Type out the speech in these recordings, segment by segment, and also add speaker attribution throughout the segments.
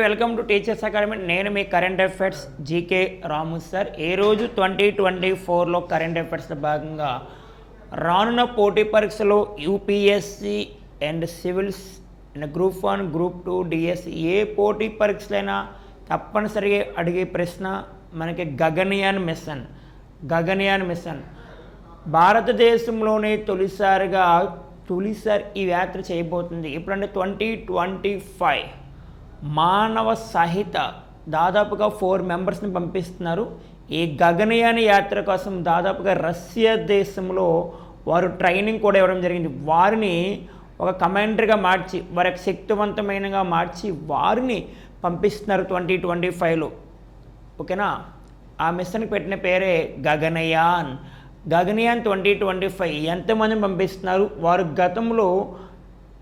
Speaker 1: Welcome to teachers academy. నేను మీ current affairs GK Ramu sir. ఏ రోజు 2024లో కరెంట్ అఫైర్స్లో భాగంగా రానున్న పోటీ పరీక్షలో UPSC and civils and group 1, group 2, DSC ఏ పోటీ పరీక్షలైనా తప్పనిసరిగా అడిగే ప్రశ్న మనకి గగనయాన్ మిషన్ భారతదేశంలోనే తొలిసారి ఈ యాత్ర చేయబోతుంది. ఇప్పుడంటే 2025 మానవ సహిత దాదాపుగా 4 మెంబర్స్ని పంపిస్తున్నారు. ఈ గగనయాన్ యాత్ర కోసం దాదాపుగా రష్యా దేశంలో వారు ట్రైనింగ్ కూడా ఇవ్వడం జరిగింది. వారిని ఒక కమాండర్గా మార్చి వారికి శక్తివంతమైనగా మార్చి వారిని పంపిస్తున్నారు 2025లో. ఓకేనా? ఆ మిషన్కి పెట్టిన పేరే గగనయాన్ 2025. ఎంతమందిని పంపిస్తున్నారు, వారు గతంలో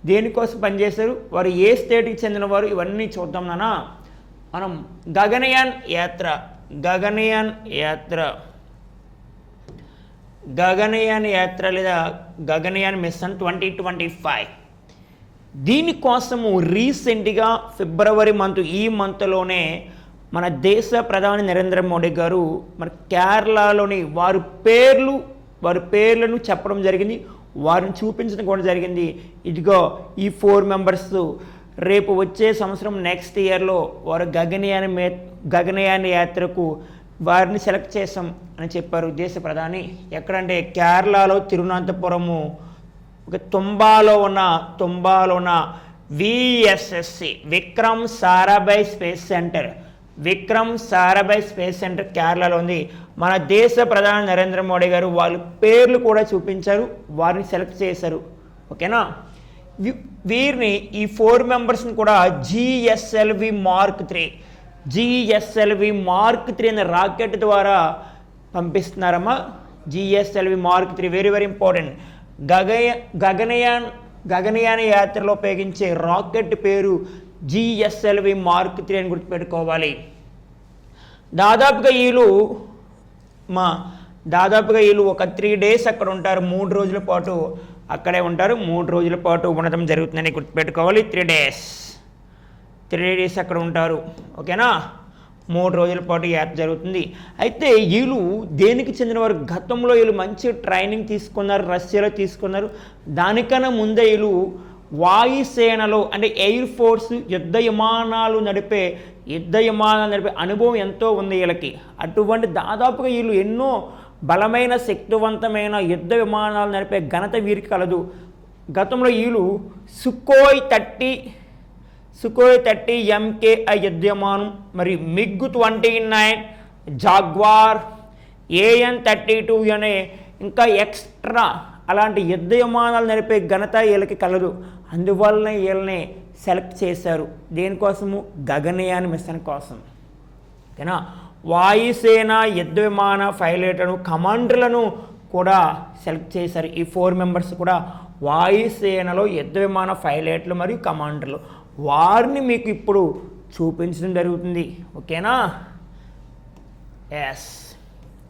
Speaker 1: దేనికోసం పనిచేశారు, వారు ఏ స్టేట్కి చెందినవారు, ఇవన్నీ చూద్దాం నాన్న. మనం గగనయాన్ యాత్ర లేదా గగనయాన్ మిషన్ 2025 దీనికోసము రీసెంట్గా ఫిబ్రవరి ఈ మంత్లోనే మన దేశ ప్రధాని నరేంద్ర మోడీ గారు మన కేరళలోని వారి పేర్లను చెప్పడం జరిగింది, వారిని చూపించడం కూడా జరిగింది. ఇదిగో ఈ 4 మెంబర్స్ రేపు వచ్చే సంవత్సరం నెక్స్ట్ ఇయర్లో వారు గగనయాన్ యాత్రకు వారిని సెలెక్ట్ చేసాం అని చెప్పారు దేశ ప్రధాని. ఎక్కడంటే కేరళలో తిరువనంతపురము ఒక తుంబాలో ఉన్న VSSC Vikram Sarabhai space centre కేరళలో ఉంది. మన దేశ ప్రధాని నరేంద్ర మోడీ గారు వాళ్ళ పేర్లు కూడా చూపించారు, వారిని సెలెక్ట్ చేశారు. ఓకేనా? వీరిని ఈ 4 మెంబర్స్ని కూడా జిఎస్ఎల్వి మార్క్ 3 అనే రాకెట్ ద్వారా పంపిస్తున్నారమ్మా. GSLV mark 3 very very important. Gaganyaan యాత్రలో ఉపయోగించే రాకెట్ పేరు జిఎస్ఎల్వి మార్క్ 3 అని గుర్తుపెట్టుకోవాలి. దాదాపుగా వీళ్ళు ఒక 3 days అక్కడ ఉంటారు. 3 రోజుల పాటు అక్కడే ఉంటారు. 3 రోజుల పాటు ఉండటం జరుగుతుందని గుర్తుపెట్టుకోవాలి. 3 days అక్కడ ఉంటారు. ఓకేనా? 3 రోజుల పాటు యాత్ర జరుగుతుంది. అయితే వీళ్ళు దేనికి చెందినవారు? గతంలో వీళ్ళు మంచి ట్రైనింగ్ తీసుకున్నారు, రష్యాలో తీసుకున్నారు. దానికన్నా ముందే వీళ్ళు వాయుసేనలో అంటే ఎయిర్ ఫోర్స్ యుద్ధ విమానాలు నడిపే అనుభవం ఎంతో ఉంది వీళ్ళకి. అటువంటి దాదాపుగా వీళ్ళు ఎన్నో బలమైన శక్తివంతమైన యుద్ధ విమానాలు నడిపే ఘనత వీరికి కలదు. గతంలో వీళ్ళు సుఖోయ్ 30 MKI యుద్ధ విమానం, మరియు MiG-29, జాగ్వార్, AN-32 అనే ఇంకా ఎక్స్ట్రా అలాంటి యుద్ధ విమానాలు నడిపే ఘనత వీళ్ళకి కలదు. అందువల్లనే వీళ్ళని సెలెక్ట్ చేశారు. దేనికోసము? గగనయాన్ మిషన్ కోసం. ఓకేనా? వాయుసేన యుద్ధ విమాన పైలట్లను కమాండర్లను కూడా సెలెక్ట్ చేశారు. ఈ 4 మెంబర్స్ కూడా వాయుసేనలో యుద్ధ విమాన పైలట్లు మరియు కమాండర్లు. వారిని మీకు ఇప్పుడు చూపించడం జరుగుతుంది. ఓకేనా? ఎస్.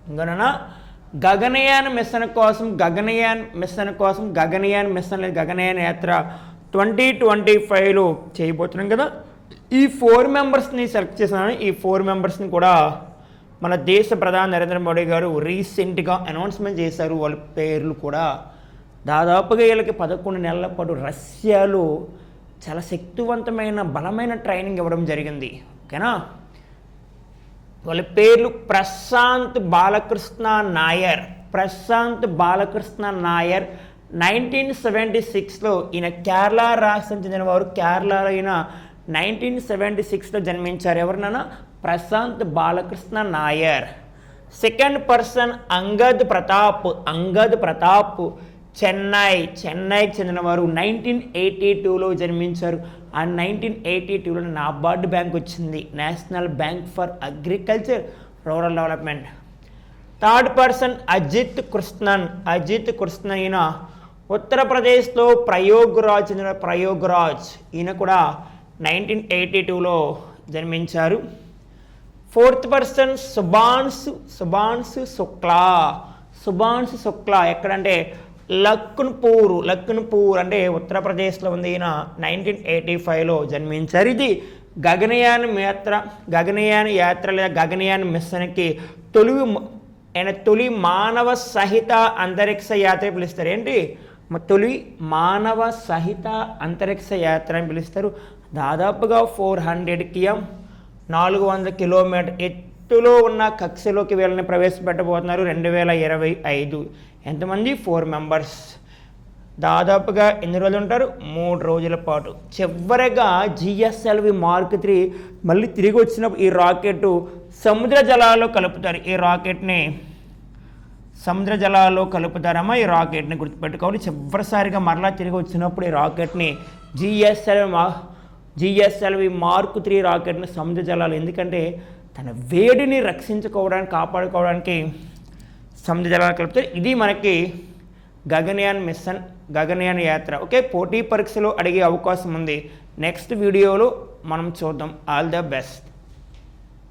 Speaker 1: ఇంకనా గగనయాన్ మిషన్ యాత్ర 2025లో చేయబోతున్నాం కదా. ఈ 4 మెంబర్స్ని సెలెక్ట్ చేస్తున్నాను. ఈ 4 మెంబర్స్ని కూడా మన దేశ ప్రధాని నరేంద్ర మోడీ గారు రీసెంట్గా అనౌన్స్మెంట్ చేశారు. వాళ్ళ పేర్లు కూడా దాదాపుగా వీళ్ళకి 11 నెలల పాటు రష్యాలో చాలా శక్తివంతమైన బలమైన ట్రైనింగ్ ఇవ్వడం జరిగింది. ఓకేనా? వాళ్ళ పేర్లు ప్రశాంత్ బాలకృష్ణ నాయర్ 1976లో ఈయన కేరళ రాష్ట్రం చెందినవారు. కేరళలో ఈయన 1976లో జన్మించారు. ఎవరినైనా? ప్రశాంత్ బాలకృష్ణ నాయర్. సెకండ్ పర్సన్ అంగద్ ప్రతాప్ చెన్నైకి చెందినవారు. 1982లో జన్మించారు. ఆ 1982లో నాబార్డ్ బ్యాంక్ వచ్చింది, national bank for agriculture rural development. Third person Ajit Krishnan ఈయన ఉత్తరప్రదేశ్లో ప్రయోగరాజ్ ఈయన కూడా 1982లో జన్మించారు. ఫోర్త్ పర్సన్ సుభాన్షు శుక్లా ఎక్కడంటే లఖ్నపూర్ అంటే ఉత్తరప్రదేశ్లో ఉంది. ఈయన 1985లో జన్మించారు. ఇది గగనయాన్ యాత్ర లేదా గగనయాన్ మిషన్కి తొలి మానవ సహిత అంతరిక్ష యాత్ర పిలుస్తారు. ఏంటి తొలి మానవ సహిత అంతరిక్ష యాత్ర అని పిలుస్తారు. దాదాపుగా 400 km 400 కిలోమీటర్ ఎత్తులో ఉన్న కక్షలోకి వీళ్ళని ప్రవేశపెట్టబోతున్నారు 2025. ఎంతమంది 4 మెంబర్స్. దాదాపుగా ఎన్ని రోజులు ఉంటారు? 3 రోజుల పాటు. చివరిగా GSLV Mark 3 మళ్ళీ తిరిగి వచ్చినప్పుడు ఈ రాకెట్ సముద్ర జలాల్లో కలుపుతారు. ఈ రాకెట్ని సముద్ర జలాల్లో కలుపుతారమ్మా. ఈ రాకెట్ని గుర్తుపెట్టుకోవాలి. చివరిసారిగా మరలా తిరిగి వచ్చినప్పుడు ఈ రాకెట్ని GSLV Mark 3 రాకెట్ని సముద్ర జలాలు, ఎందుకంటే తన వేడిని రక్షించుకోవడానికి కాపాడుకోవడానికి సముద్ర జలాలు కలుపుతారు. ఇది మనకి గగనయాన్ మిషన్, గగనయాన్ యాత్ర. ఓకే, పోటీ పరీక్షలో అడిగే అవకాశం ఉంది. నెక్స్ట్ వీడియోలో మనం చూద్దాం. All the best.